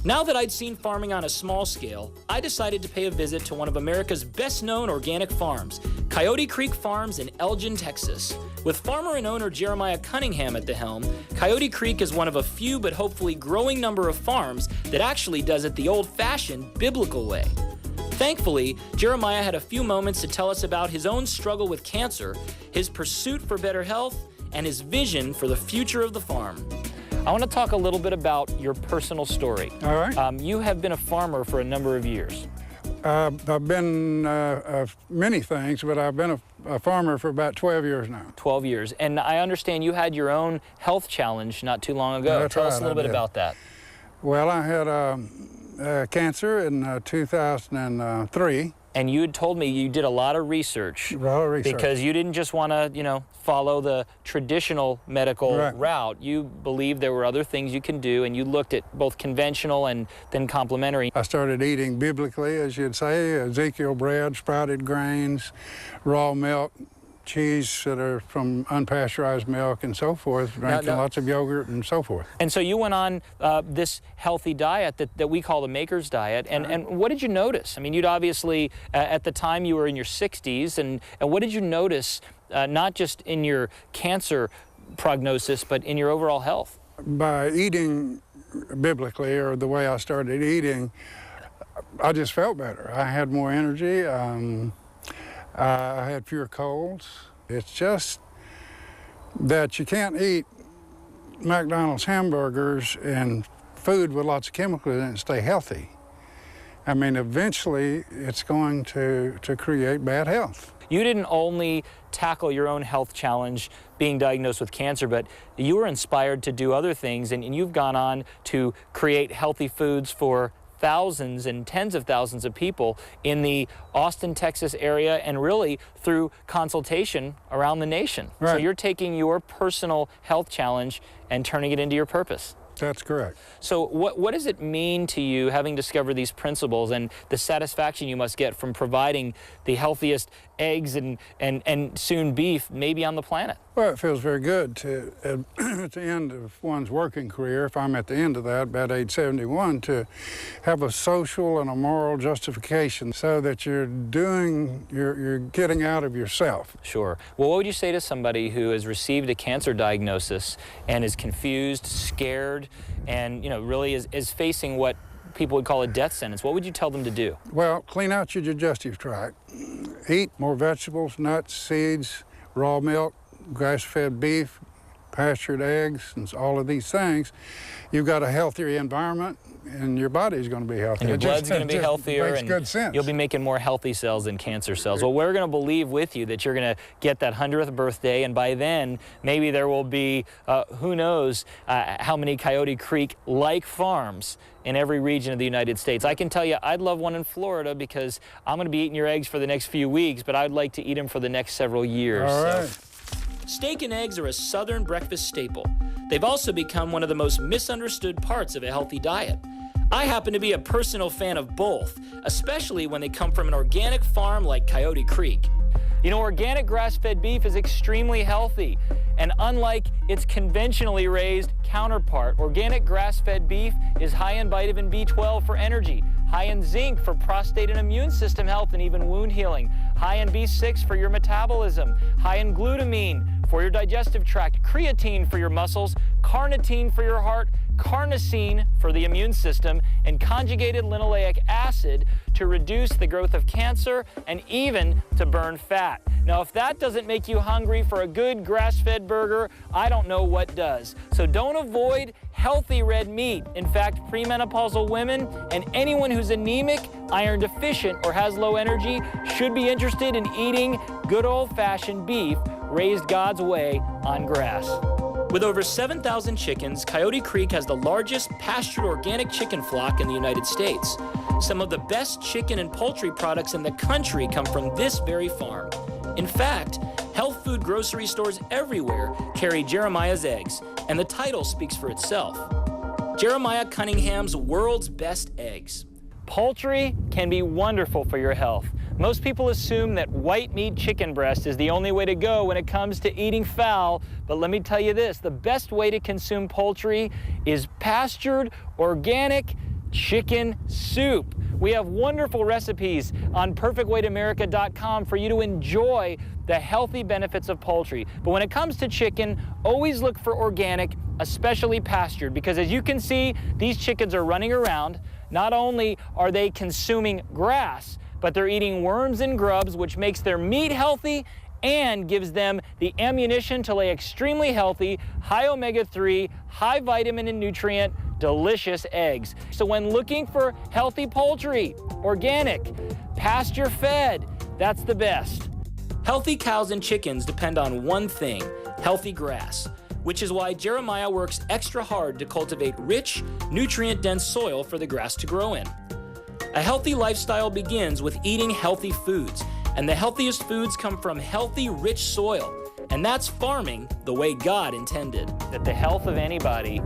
Now that I'd seen farming on a small scale, I decided to pay a visit to one of America's best-known organic farms, Coyote Creek Farms in Elgin, Texas. With farmer and owner Jeremiah Cunningham at the helm, Coyote Creek is one of a few but hopefully growing number of farms that actually does it the old-fashioned, biblical way. Thankfully, Jeremiah had a few moments to tell us about his own struggle with cancer, his pursuit for better health, and his vision for the future of the farm. I want to talk a little bit about your personal story. All right. You have been a farmer for a number of years. I've been many things, but I've been a farmer for about 12 years now. 12 years. And I understand you had your own health challenge not too long ago. That's Tell right, us a little bit about that. Well, I had cancer in 2003. And you had told me you did a lot of research. A lot of research. Because you didn't just want to, follow the traditional medical route. You believed there were other things you can do, and you looked at both conventional and then complementary. I started eating biblically, as you'd say, Ezekiel bread, sprouted grains, raw milk, cheese that are from unpasteurized milk and so forth, drinking lots of yogurt and so forth. And so you went on this healthy diet that we call the Maker's Diet, and what did you notice? I mean, you'd obviously, at the time you were in your 60s, and what did you notice, not just in your cancer prognosis, but in your overall health? By eating biblically, or the way I started eating, I just felt better. I had more energy. I had fewer colds. It's just that you can't eat McDonald's hamburgers and food with lots of chemicals in it and stay healthy. I mean, eventually it's going to create bad health. You didn't only tackle your own health challenge being diagnosed with cancer, but you were inspired to do other things, and you've gone on to create healthy foods for thousands and tens of thousands of people in the Austin, Texas area, and really through consultation around the nation. Right. So you're taking your personal health challenge and turning it into your purpose. That's correct. So what does it mean to you, having discovered these principles, and the satisfaction you must get from providing the healthiest eggs and soon beef maybe on the planet? Well, it feels very good to, at the end of one's working career, if I'm at the end of that, about age 71, to have a social and a moral justification so that you're getting out of yourself. Sure. Well, what would you say to somebody who has received a cancer diagnosis and is confused, scared, and really is facing what people would call a death sentence? What would you tell them to do? Well, clean out your digestive tract. Eat more vegetables, nuts, seeds, raw milk, grass-fed beef, pastured eggs, and all of these things. You've got a healthier environment, and your body's going to be healthier. And your blood's going to be healthier, makes good sense. You'll be making more healthy cells than cancer cells. Well, we're going to believe with you that you're going to get that 100th birthday, and by then, maybe there will be, who knows, how many Coyote Creek-like farms in every region of the United States. I can tell you, I'd love one in Florida because I'm going to be eating your eggs for the next few weeks, but I'd like to eat them for the next several years. All right. Steak and eggs are a Southern breakfast staple. They've also become one of the most misunderstood parts of a healthy diet. I happen to be a personal fan of both, especially when they come from an organic farm like Coyote Creek. Organic grass-fed beef is extremely healthy, and unlike its conventionally raised counterpart, organic grass-fed beef is high in vitamin B12 for energy, high in zinc for prostate and immune system health and even wound healing, high in B6 for your metabolism, high in glutamine for your digestive tract, creatine for your muscles, carnitine for your heart, carnosine for the immune system, and conjugated linoleic acid to reduce the growth of cancer and even to burn fat. Now, if that doesn't make you hungry for a good grass-fed burger, I don't know what does. So don't avoid healthy red meat. In fact, premenopausal women and anyone who's anemic, iron deficient, or has low energy should be interested in eating good old-fashioned beef raised God's way on grass. With over 7,000 chickens, Coyote Creek has the largest pastured organic chicken flock in the United States. Some of the best chicken and poultry products in the country come from this very farm. In fact, health food grocery stores everywhere carry Jeremiah's eggs, and the title speaks for itself. Jeremiah Cunningham's World's Best Eggs. Poultry can be wonderful for your health. Most people assume that white meat chicken breast is the only way to go when it comes to eating fowl, but let me tell you this, the best way to consume poultry is pastured, organic, chicken soup. We have wonderful recipes on perfectwaytoamerica.com for you to enjoy the healthy benefits of poultry. But when it comes to chicken, always look for organic, especially pastured, because as you can see, these chickens are running around. Not only are they consuming grass, but they're eating worms and grubs, which makes their meat healthy and gives them the ammunition to lay extremely healthy, high omega-3, high vitamin and nutrient, delicious eggs. So when looking for healthy poultry, organic, pasture-fed, that's the best. Healthy cows and chickens depend on one thing, healthy grass, which is why Jeremiah works extra hard to cultivate rich, nutrient-dense soil for the grass to grow in. A healthy lifestyle begins with eating healthy foods, and the healthiest foods come from healthy, rich soil. And that's farming the way God intended. That the health of anybody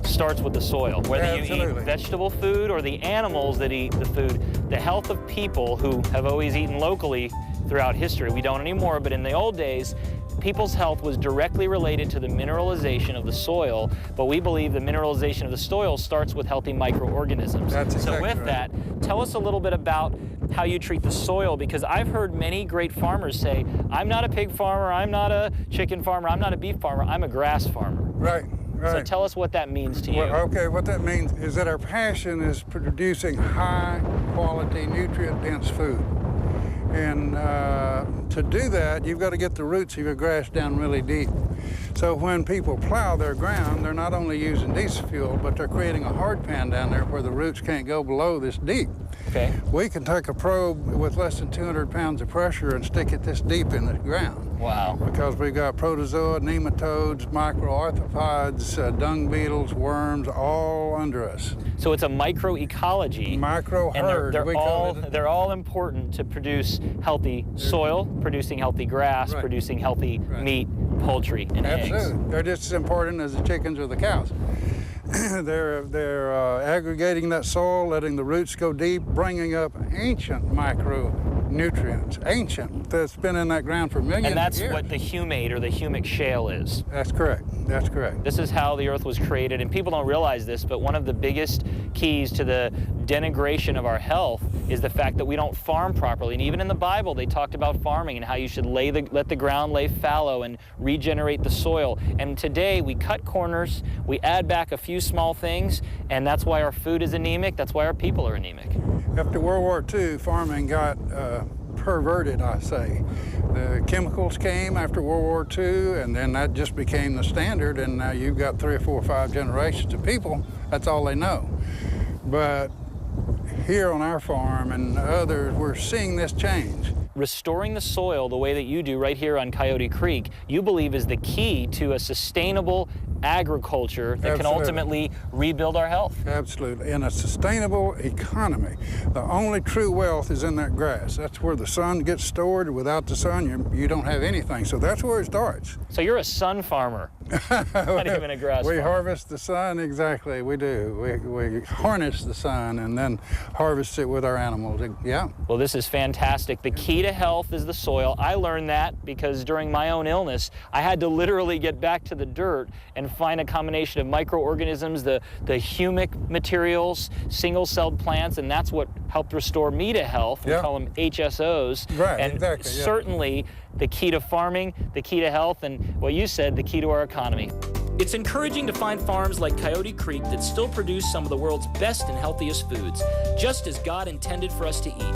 starts with the soil. Whether you eat vegetable food or the animals that eat the food, the health of people who have always eaten locally throughout history. We don't anymore, but in the old days, people's health was directly related to the mineralization of the soil, but we believe the mineralization of the soil starts with healthy microorganisms. That's exactly so with right. that, tell us a little bit about how you treat the soil, because I've heard many great farmers say, I'm not a pig farmer, I'm not a chicken farmer, I'm not a beef farmer, I'm a grass farmer. Right. So tell us what that means to you. Well, okay, what that means is that our passion is producing high-quality, nutrient-dense food. And to do that, you've got to get the roots of your grass down really deep. So when people plow their ground, they're not only using diesel fuel, but they're creating a hard pan down there where the roots can't go below this deep. Okay. We can take a probe with less than 200 pounds of pressure and stick it this deep in the ground. Wow. Because we've got protozoa, nematodes, microarthropods, dung beetles, worms, all under us. So it's a microecology. Micro herd. And they're all important to produce healthy soil, producing healthy grass, Right. producing healthy Right. meat, poultry, and eggs. Absolutely. They're just as important as the chickens or the cows. They're aggregating that soil, letting the roots go deep, bringing up ancient micronutrients, ancient, that's been in that ground for millions of years. And that's what the humate or the humic shale is. That's correct. That's correct. This is how the earth was created, and people don't realize this, but one of the biggest keys to the denigration of our health is the fact that we don't farm properly. And even in the Bible, they talked about farming and how you should let the ground lay fallow and regenerate the soil. And today, we cut corners, we add back a few small things, and that's why our food is anemic, that's why our people are anemic. After World War II, farming got perverted, I say. The chemicals came after World War II, and then that just became the standard, and now you've got 3 or 4 or 5 generations of people, that's all they know. But here on our farm and others, we're seeing this change. Restoring the soil the way that you do right here on Coyote Creek, you believe is the key to a sustainable agriculture that can ultimately rebuild our health. Absolutely. In a sustainable economy, the only true wealth is in that grass. That's where the sun gets stored. Without the sun, you don't have anything. So that's where it starts. So you're a sun farmer, not even a grass farmer. We harvest the sun, exactly, we do. We harness the sun and then harvest it with our animals, yeah. Well, this is fantastic. The key to health is the soil. I learned that because during my own illness, I had to literally get back to the dirt and find a combination of microorganisms, the humic materials, single-celled plants, and that's what helped restore me to health. We call them HSOs. Right, and exactly. Certainly the key to farming, the key to health, and what you said, the key to our economy. It's encouraging to find farms like Coyote Creek that still produce some of the world's best and healthiest foods, just as God intended for us to eat.